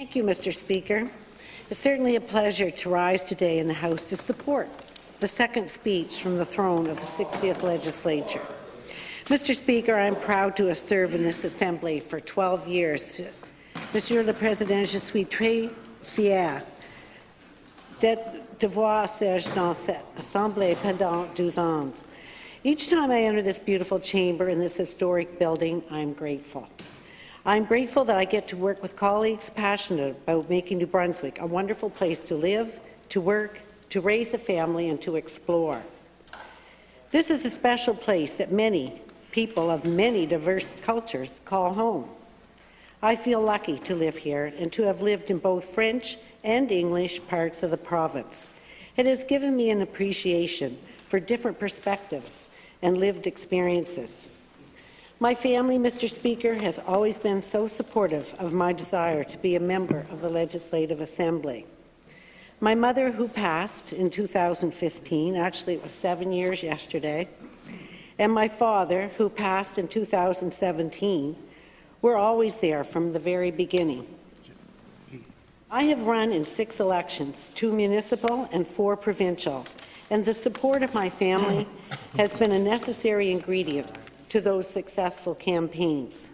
Thank you, Mr. Speaker. It's certainly a pleasure to rise today in the House to support the second speech from the throne of the 60th Legislature. Mr. Speaker, I am proud to have served in this Assembly for 12 years. Monsieur le Président, je suis très fier de voir siège dans cette Assemblée pendant 12 ans. Each time I enter this beautiful chamber in this historic building, I am grateful. I'm grateful that I get to work with colleagues passionate about making New Brunswick a wonderful place to live, to work, to raise a family, and to explore. This is a special place that many people of many diverse cultures call home. I feel lucky to live here and to have lived in both French and English parts of the province. It has given me an appreciation for different perspectives and lived experiences. My family, Mr. Speaker, has always been so supportive of my desire to be a member of the Legislative Assembly. My mother, who passed in 2015, actually it was 7 years yesterday, and my father, who passed in 2017, were always there from the very beginning. I have run in 6 elections, 2 municipal and 4 provincial, and the support of my family has been a necessary ingredient to those successful campaigns.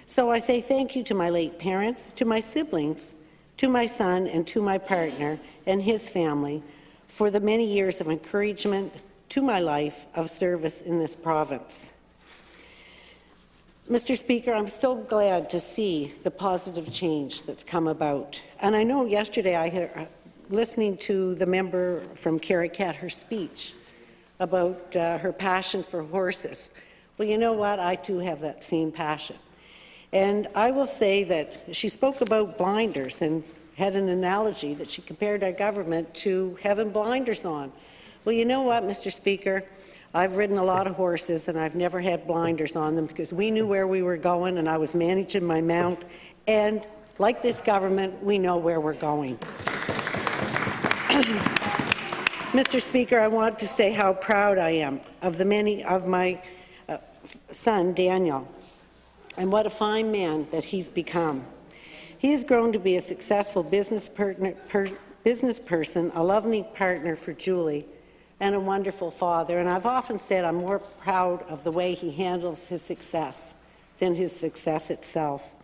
So I say thank you to my late parents, to my siblings, to my son, and to my partner and his family for the many years of encouragement to my life of service in this province. Mr. Speaker, I'm so glad to see the positive change that's come about. And I know yesterday I had, listening to the member from Caracat, her speech about her passion for horses. Well, you know what? I too have that same passion. And I will say that she spoke about blinders and had an analogy that she compared our government to having blinders on. Well, you know what, Mr. Speaker? I've ridden a lot of horses and I've never had blinders on them because we knew where we were going and I was managing my mount. And like this government, we know where we're going. Mr. Speaker, I want to say how proud I am of the many of my son, Daniel, and what a fine man that he's become. He has grown to be a successful business person, a loving partner for Julie, and a wonderful father. And I've often said I'm more proud of the way he handles his success than his success itself.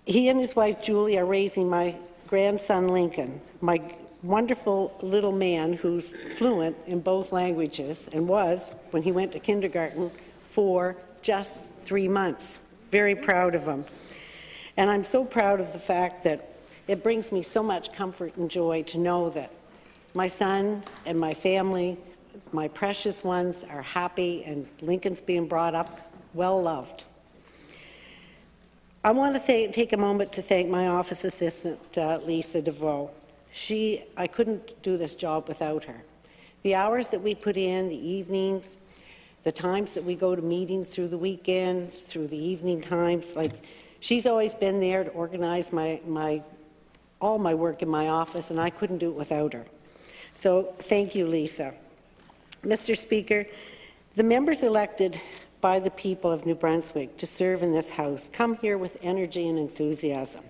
He and his wife, Julie, are raising my grandson, Lincoln, my wonderful little man who's fluent in both languages and was, when he went to kindergarten, for just 3 months. Very proud of him. And I'm so proud of the fact that it brings me so much comfort and joy to know that my son and my family, my precious ones, are happy and Lincoln's being brought up well loved. I want to take a moment to thank my office assistant, Lisa DeVoe. I couldn't do this job without her. The hours that we put in, the evenings, the times that we go to meetings through the weekend, through the evening times, like she's always been there to organize all my work in my office, and I couldn't do it without her. So thank you, Lisa. Mr. Speaker, the members elected by the people of New Brunswick to serve in this House come here with energy and enthusiasm.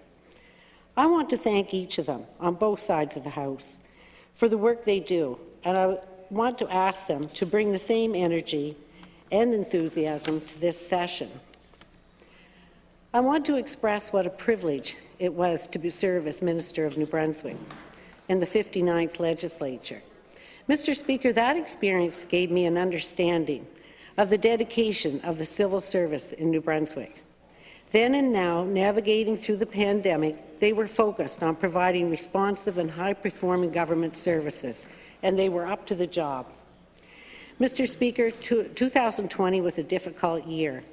I want to thank each of them on both sides of the House for the work they do, and I want to ask them to bring the same energy and enthusiasm to this session. I want to express what a privilege it was to serve as Minister of New Brunswick in the 59th Legislature. Mr. Speaker, that experience gave me an understanding of the dedication of the civil service in New Brunswick. Then and now, navigating through the pandemic, they were focused on providing responsive and high-performing government services, and they were up to the job. Mr. Speaker, 2020 was a difficult year.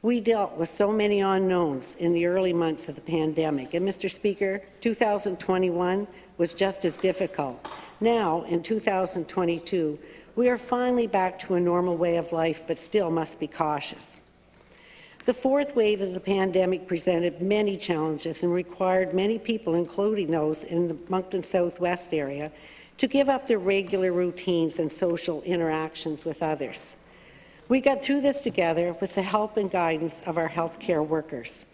We dealt with so many unknowns in the early months of the pandemic, and Mr. Speaker, 2021 was just as difficult. Now, in 2022, we are finally back to a normal way of life, but still must be cautious. The fourth wave of the pandemic presented many challenges and required many people, including those in the Moncton Southwest area, to give up their regular routines and social interactions with others. We got through this together with the help and guidance of our healthcare workers.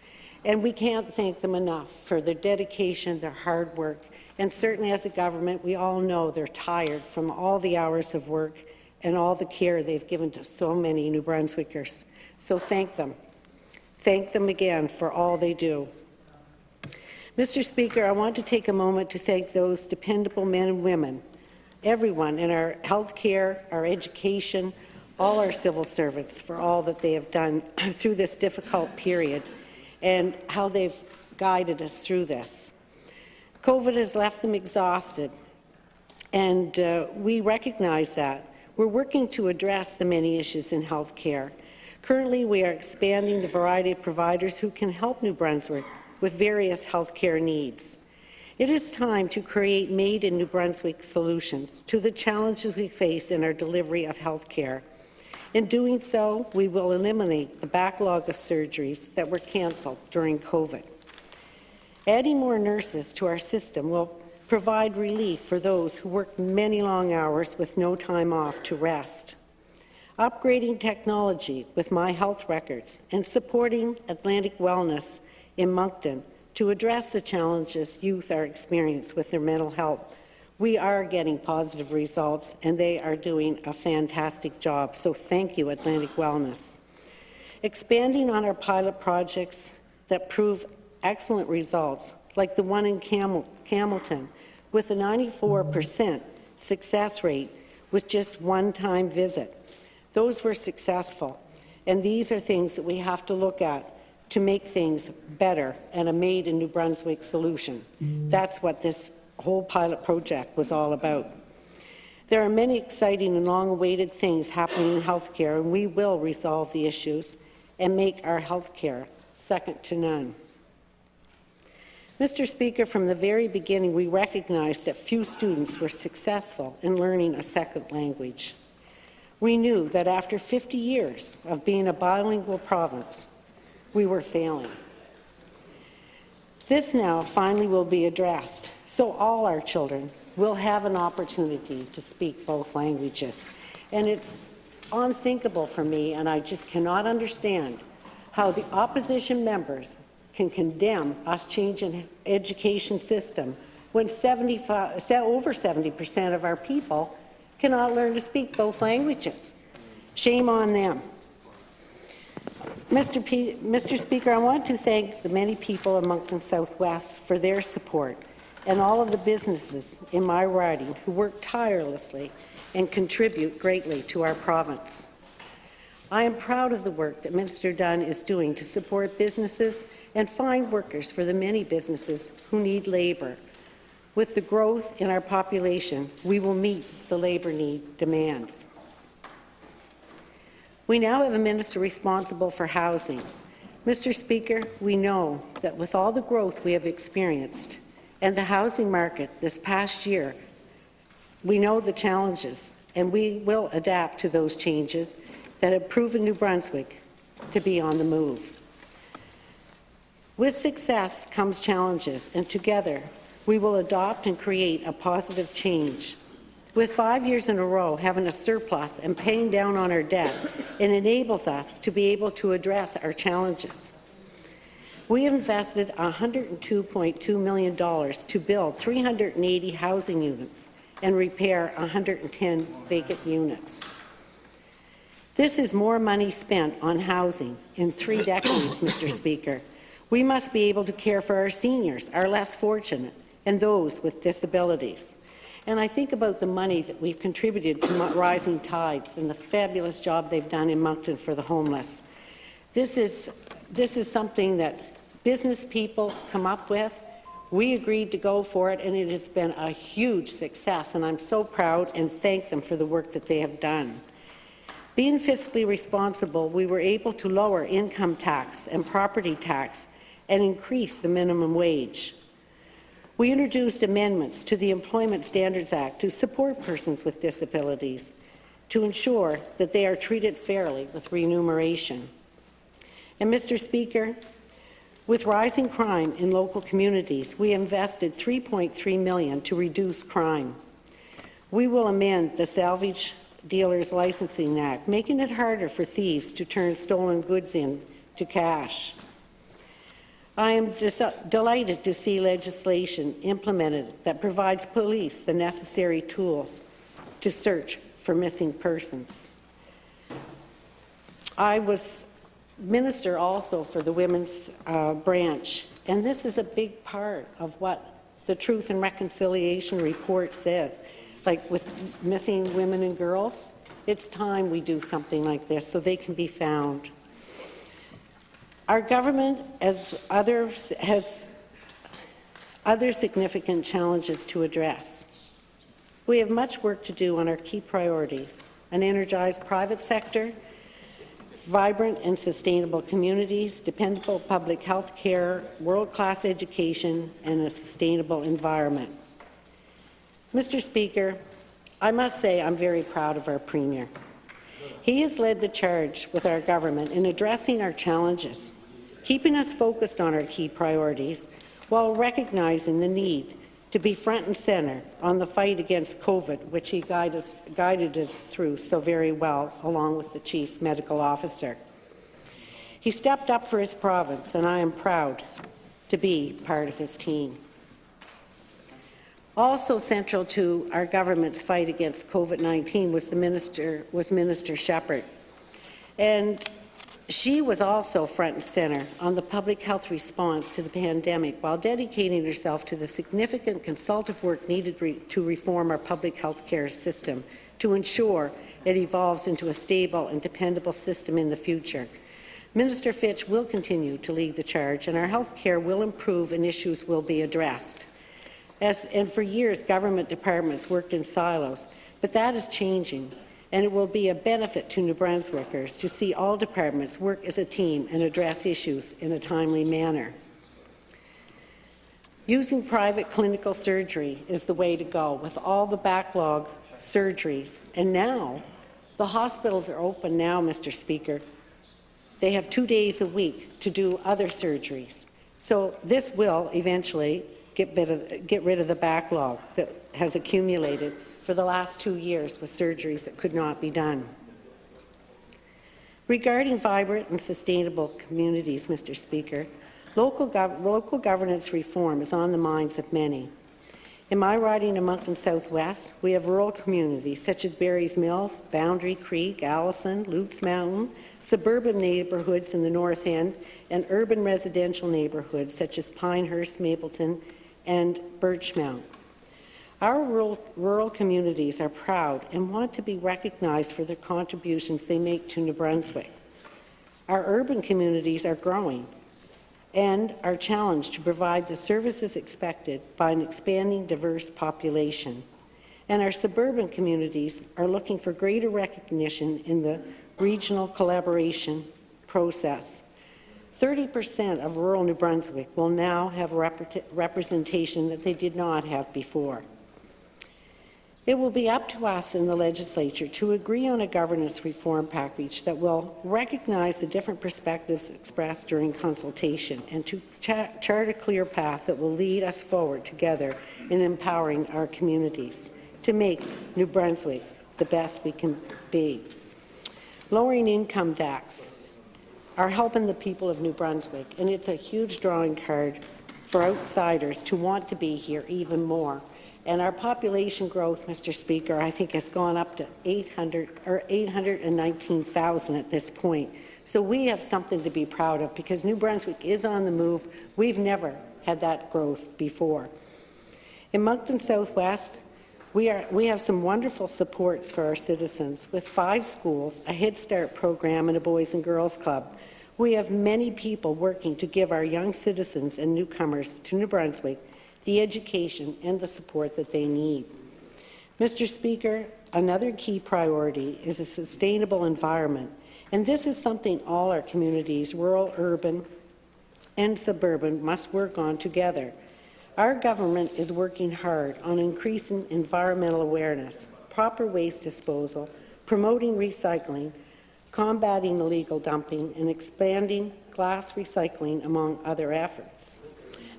And we can't thank them enough for their dedication, their hard work, and certainly as a government, we all know they're tired from all the hours of work and all the care they've given to so many New Brunswickers. So thank them. Thank them again for all they do. Mr. Speaker, I want to take a moment to thank those dependable men and women, everyone in our health care, our education, all our civil servants for all that they have done through this difficult period and how they've guided us through this. COVID has left them exhausted, and we recognize that. We're working to address the many issues in health care. Currently, we are expanding the variety of providers who can help New Brunswick with various health care needs. It is time to create Made in New Brunswick solutions to the challenges we face in our delivery of health care. In doing so, we will eliminate the backlog of surgeries that were cancelled during COVID. Adding more nurses to our system will provide relief for those who work many long hours with no time off to rest. Upgrading technology with My Health Records and supporting Atlantic Wellness in Moncton to address the challenges youth are experiencing with their mental health. We are getting positive results, and they are doing a fantastic job. So thank you, Atlantic Wellness. Expanding on our pilot projects that prove excellent results, like the one in Campbellton, with a 94% success rate with just one-time visit. Those were successful, and these are things that we have to look at to make things better and a Made in New Brunswick solution. That's what this whole pilot project was all about. There are many exciting and long-awaited things happening in healthcare, and we will resolve the issues and make our healthcare second to none. Mr. Speaker, from the very beginning, we recognized that few students were successful in learning a second language. We knew that after 50 years of being a bilingual province, we were failing. This now finally will be addressed, so all our children will have an opportunity to speak both languages. And it's unthinkable for me, and I just cannot understand how the opposition members can condemn us changing education system when over 70% of our people cannot learn to speak both languages. Shame on them. Mr. Speaker, I want to thank the many people in Moncton Southwest for their support and all of the businesses in my riding who work tirelessly and contribute greatly to our province. I am proud of the work that Minister Dunn is doing to support businesses and find workers for the many businesses who need labour. With the growth in our population, we will meet the labour need demands. We now have a minister responsible for housing. Mr. Speaker, we know that with all the growth we have experienced and the housing market this past year, we know the challenges, and we will adapt to those changes that have proven New Brunswick to be on the move. With success comes challenges, and together we will adopt and create a positive change. With 5 years in a row having a surplus and paying down on our debt, it enables us to be able to address our challenges. We invested $102.2 million to build 380 housing units and repair 110 vacant units. This is more money spent on housing in 3 decades, Mr. Speaker. We must be able to care for our seniors, our less fortunate, and those with disabilities. And I think about the money that we've contributed to Rising Tides and the fabulous job they've done in Moncton for the homeless. This is something that business people come up with. We agreed to go for it, and it has been a huge success, and I'm so proud and thank them for the work that they have done. Being fiscally responsible, we were able to lower income tax and property tax and increase the minimum wage. We introduced amendments to the Employment Standards Act to support persons with disabilities, to ensure that they are treated fairly with remuneration. And Mr. Speaker, with rising crime in local communities, we invested $3.3 million to reduce crime. We will amend the Salvage Dealers Licensing Act, making it harder for thieves to turn stolen goods into cash. I am delighted to see legislation implemented that provides police the necessary tools to search for missing persons. I was minister also for the women's branch, and this is a big part of what the Truth and Reconciliation report says. Like with missing women and girls, it's time we do something like this so they can be found. Our government has other significant challenges to address. We have much work to do on our key priorities: an energized private sector, vibrant and sustainable communities, dependable public health care, world-class education, and a sustainable environment. Mr. Speaker, I must say I'm very proud of our Premier. He has led the charge with our government in addressing our challenges, keeping us focused on our key priorities, while recognizing the need to be front and centre on the fight against COVID, which he guided us through so very well, along with the Chief Medical Officer. He stepped up for his province, and I am proud to be part of his team. Also central to our government's fight against COVID-19 was Minister Shepherd, and she was also front and centre on the public health response to the pandemic, while dedicating herself to the significant consultative work needed to reform our public health care system to ensure it evolves into a stable and dependable system in the future. Minister Fitch will continue to lead the charge, and our health care will improve and issues will be addressed. And for years, government departments worked in silos, but that is changing, and it will be a benefit to New Brunswickers to see all departments work as a team and address issues in a timely manner. Using private clinical surgery is the way to go with all the backlog surgeries, and now the hospitals are open now, Mr. Speaker. They have 2 days a week to do other surgeries. So this will eventually get rid of the backlog that has accumulated for the last 2 years with surgeries that could not be done. Regarding vibrant and sustainable communities, Mr. Speaker, local governance reform is on the minds of many. In my riding of Moncton Southwest, we have rural communities such as Barry's Mills, Boundary Creek, Allison, Luke's Mountain, suburban neighbourhoods in the North End, and urban residential neighbourhoods such as Pinehurst, Mapleton, and Birchmount. Our rural communities are proud and want to be recognized for the contributions they make to New Brunswick. Our urban communities are growing and are challenged to provide the services expected by an expanding diverse population. And our suburban communities are looking for greater recognition in the regional collaboration process. 30% of rural New Brunswick will now have representation that they did not have before. It will be up to us in the legislature to agree on a governance reform package that will recognize the different perspectives expressed during consultation and to chart a clear path that will lead us forward together in empowering our communities to make New Brunswick the best we can be. Lowering income tax are helping the people of New Brunswick, and it's a huge drawing card for outsiders to want to be here even more. And our population growth, Mr. Speaker, I think has gone up to 819,000 at this point. So we have something to be proud of because New Brunswick is on the move. We've never had that growth before. In Moncton Southwest, we have some wonderful supports for our citizens with 5 schools, a Head Start program, and a Boys and Girls Club. We have many people working to give our young citizens and newcomers to New Brunswick the education and the support that they need. Mr. Speaker, another key priority is a sustainable environment, and this is something all our communities, rural, urban, and suburban, must work on together. Our government is working hard on increasing environmental awareness, proper waste disposal, promoting recycling, combating illegal dumping, and expanding glass recycling, among other efforts.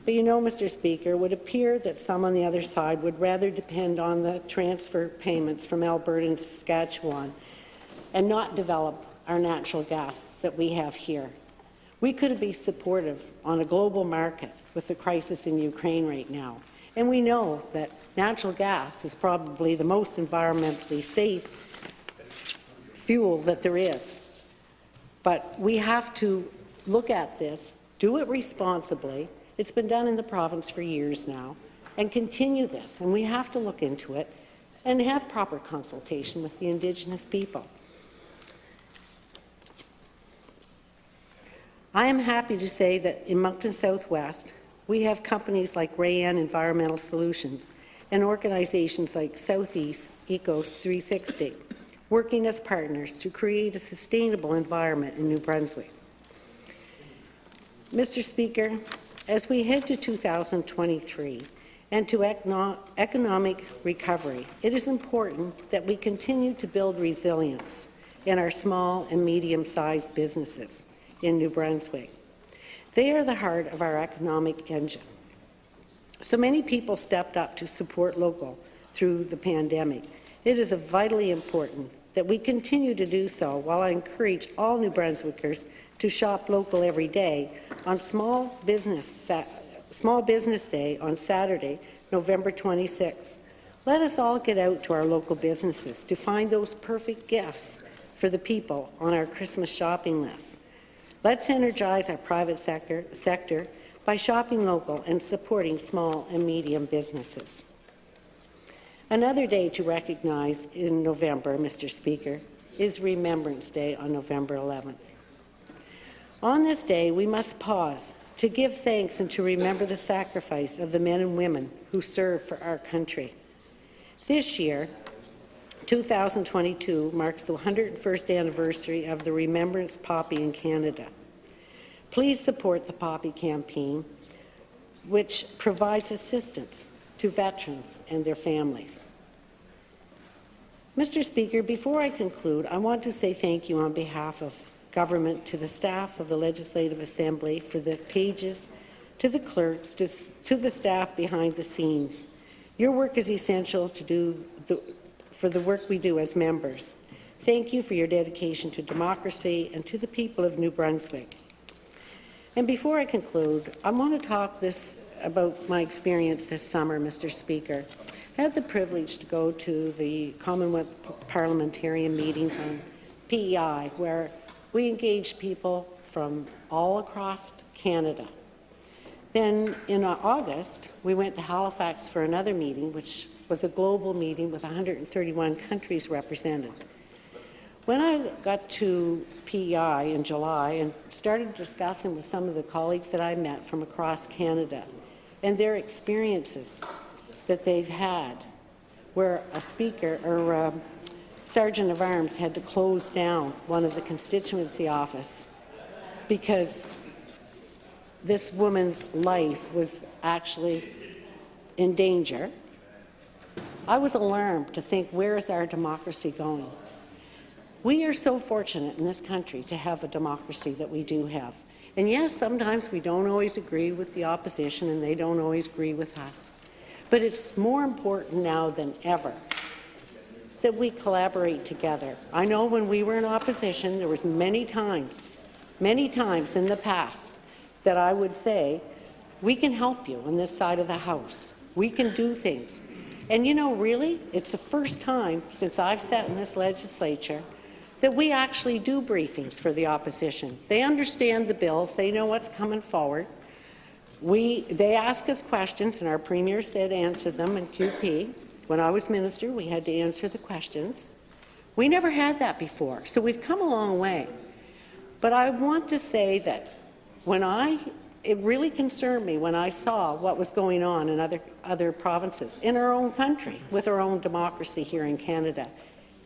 But you know, Mr. Speaker, it would appear that some on the other side would rather depend on the transfer payments from Alberta and Saskatchewan and not develop our natural gas that we have here. We could be supportive on a global market with the crisis in Ukraine right now. And we know that natural gas is probably the most environmentally safe fuel that there is. But we have to look at this, do it responsibly. It's been done in the province for years now, and continue this. And we have to look into it and have proper consultation with the Indigenous people. I am happy to say that in Moncton Southwest, we have companies like Rayan Environmental Solutions and organizations like Southeast Ecos 360 working as partners to create a sustainable environment in New Brunswick. Mr. Speaker, as we head to 2023 and to economic recovery, it is important that we continue to build resilience in our small and medium-sized businesses in New Brunswick. They are the heart of our economic engine. So many people stepped up to support local through the pandemic. It is vitally important that we continue to do so, while I encourage all New Brunswickers to shop local every day on Small Business Day on Saturday, November 26th. Let us all get out to our local businesses to find those perfect gifts for the people on our Christmas shopping list. Let's energize our private sector by shopping local and supporting small and medium businesses. Another day to recognize in November, Mr. Speaker, is Remembrance Day on November 11th. On this day, we must pause to give thanks and to remember the sacrifice of the men and women who serve for our country. This year, 2022, marks the 101st anniversary of the Remembrance Poppy in Canada. Please support the Poppy campaign, which provides assistance to veterans and their families. Mr. Speaker, before I conclude, I want to say thank you on behalf of government to the staff of the Legislative Assembly, for the pages, to the clerks, to the staff behind the scenes. Your work is essential for the work we do as members. Thank you for your dedication to democracy and to the people of New Brunswick. And before I conclude, I want to talk about my experience this summer, Mr. Speaker. I had the privilege to go to the Commonwealth parliamentarian meetings on PEI, where we engaged people from all across Canada. Then in August, we went to Halifax for another meeting, which was a global meeting with 131 countries represented. When I got to PEI in July and started discussing with some of the colleagues that I met from across Canada and their experiences that they've had, where a speaker or a sergeant of arms had to close down one of the constituency office because this woman's life was actually in danger, I was alarmed to think, where is our democracy going? We are so fortunate in this country to have a democracy that we do have. And yes, sometimes we don't always agree with the opposition and they don't always agree with us. But it's more important now than ever that we collaborate together. I know when we were in opposition, there was many times in the past that I would say, we can help you on this side of the House. We can do things. And you know, really, it's the first time since I've sat in this legislature that we actually do briefings for the opposition. They understand the bills. They know what's coming forward. They ask us questions, and our Premier said answer them in QP. When I was minister, we had to answer the questions. We never had that before, so we've come a long way. But I want to say that it really concerned me when I saw what was going on in other provinces, in our own country, with our own democracy here in Canada.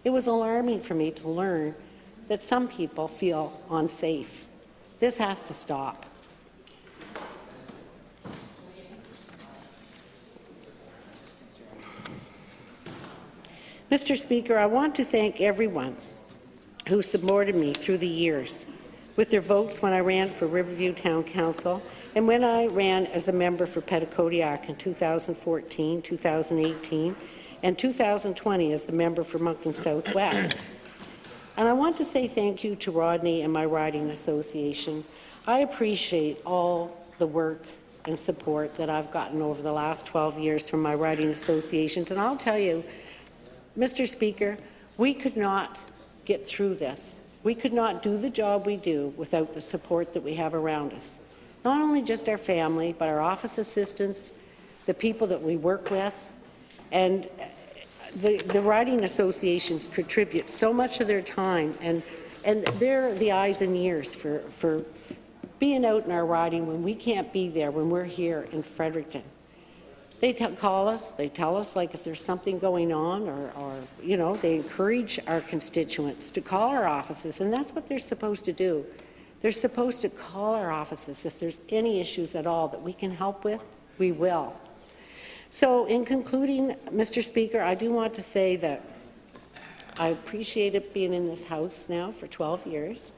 It was alarming for me to learn that some people feel unsafe. This has to stop. Mr. Speaker, I want to thank everyone who supported me through the years with their votes when I ran for Riverview Town Council and when I ran as a member for Petitcodiac in 2014, 2018, and 2020 as the member for Moncton Southwest. And I want to say thank you to Rodney and my riding association. I appreciate all the work and support that I've gotten over the last 12 years from my riding associations, and I'll tell you, Mr. Speaker, we could not get through this. We could not do the job we do without the support that we have around us. Not only just our family, but our office assistants, the people that we work with, and the riding associations contribute so much of their time, and they're the eyes and ears for being out in our riding when we can't be there, when we're here in Fredericton. They call us, they tell us like if there's something going on, or you know, they encourage our constituents to call our offices, and that's what they're supposed to do. They're supposed to call our offices if there's any issues at all that we can help with, we will. So in concluding, Mr. Speaker, I do want to say that I appreciate it being in this House now for 12 years.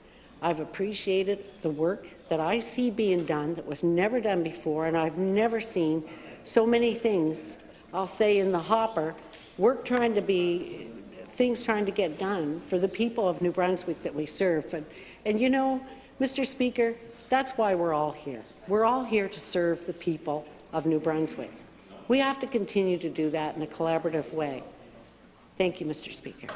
I've appreciated the work that I see being done that was never done before, and I've never seen so many things, I'll say, in the hopper, things trying to get done for the people of New Brunswick that we serve. And you know, Mr. Speaker, that's why we're all here. We're all here to serve the people of New Brunswick. We have to continue to do that in a collaborative way. Thank you, Mr. Speaker.